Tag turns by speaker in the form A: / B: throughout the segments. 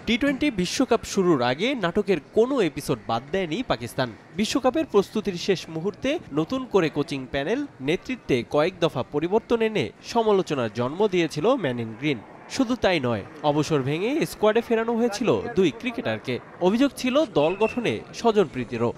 A: টি-20 বিশ্বকাপ শুরুর আগে নাটকের কোনো এপিসোড বাদ দেয়নি পাকিস্তান। বিশ্বকাপের প্রস্তুতির শেষ মুহূর্তে নতুন করে কোচিং প্যানেল নেতৃত্বে কয়েক দফা পরিবর্তন এনে সমালোচনার জন্ম দিয়েছিল ম্যান ইন গ্রিন। শুধু তাই নয়, অবসর ভেঙে স্কোয়াডে ফেরানো হয়েছিল দুই ক্রিকেটারকে। অভিযোগ ছিল দল গঠনে স্বজনপ্রীতিরও।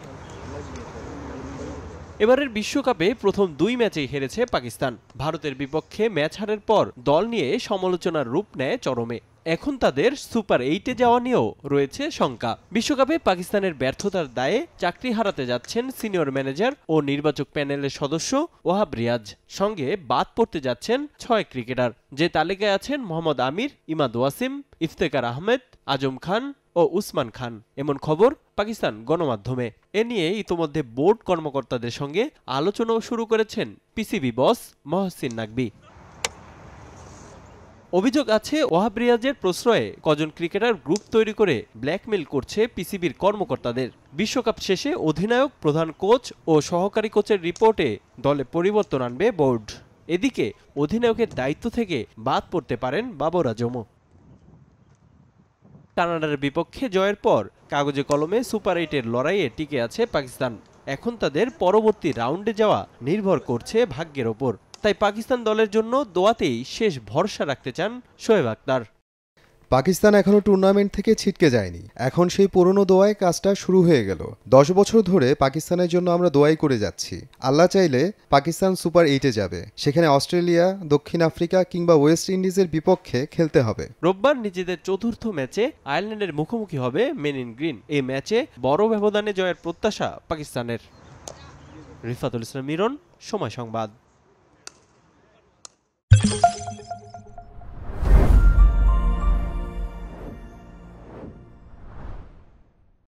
A: এবারের বিশ্বকাপে প্রথম দুই ম্যাচেই হেরেছে পাকিস্তান। ভারতের বিপক্ষে ম্যাচ হারের পর দল নিয়ে সমালোচনার রূপ নেয় চরমে। এখন তাদের সুপার 8-এ যাওয়া নিয়েও রয়েছে শঙ্কা। বিশ্বকাপে পাকিস্তানের ব্যর্থতার দায়ে চাকরি হারাতে যাচ্ছেন সিনিয়র ম্যানেজার ও নির্বাচক প্যানেলের সদস্য ওয়াহাব রিয়াজ। সঙ্গে বাদ পড়তে যাচ্ছেন 6 ক্রিকেটার, যে তালিকায় আছেন মোহাম্মদ আমির, ইমাদ ওয়াসিম, ইফতেখার আহমেদ, আজম খান ও উসমান খান। এমন খবর পাকিস্তান গণমাধ্যমে। এ নিয়ে ইতোমধ্যে বোর্ড কর্মকর্তাদের সঙ্গে আলোচনাও শুরু করেছেন পিসিবি বস মহসিন নাকভি। অভিযোগ আছে ওয়াহাব রিয়াজের প্রশ্রয়ে কজন ক্রিকেটার গ্রুপ তৈরি করে ব্ল্যাকমেইল করছে পিসিবির কর্মকর্তাদের। বিশ্বকাপ শেষে অধিনায়ক, প্রধান কোচ ও সহকারী কোচের রিপোর্টে দলে পরিবর্তন আনবে বোর্ড। এদিকে অধিনায়কের দায়িত্ব থেকে বাদ পড়তে পারেন বাবর আজমও। কানাডার বিপক্ষে জয়ের পর কাগজে কলমে সুপার 8-এর লড়াইয়ে টিকে আছে পাকিস্তান। এখন তাদের পরবর্তী রাউন্ডে যাওয়া নির্ভর করছে ভাগ্যের ওপর। তাই পাকিস্তান দলের জন্য দোয়াতেই শেষ ভরসা রাখতে চান শোয়েব আখতার।
B: পাকিস্তান এখনও টুর্নামেন্ট থেকে ছিটকে যায়নি। এখন সেই পুরনো দোয়ায় কাজটা শুরু হয়ে গেল। 10 বছর ধরে পাকিস্তানের জন্য আমরা দোয়াই করে যাচ্ছি। আল্লাহ চাইলে পাকিস্তান সুপার 8-এ যাবে। সেখানে অস্ট্রেলিয়া, দক্ষিণ আফ্রিকা কিংবা ওয়েস্ট ইন্ডিজের বিপক্ষে খেলতে হবে।
A: রোববার নিজেদের চতুর্থ ম্যাচে আয়ারল্যান্ডের মুখোমুখি হবে মেন ইন গ্রিন। এই ম্যাচে বড় ব্যবধানে জয়ের প্রত্যাশা পাকিস্তানের। রিফাতুল ইসলাম মিরন, সময় সংবাদ।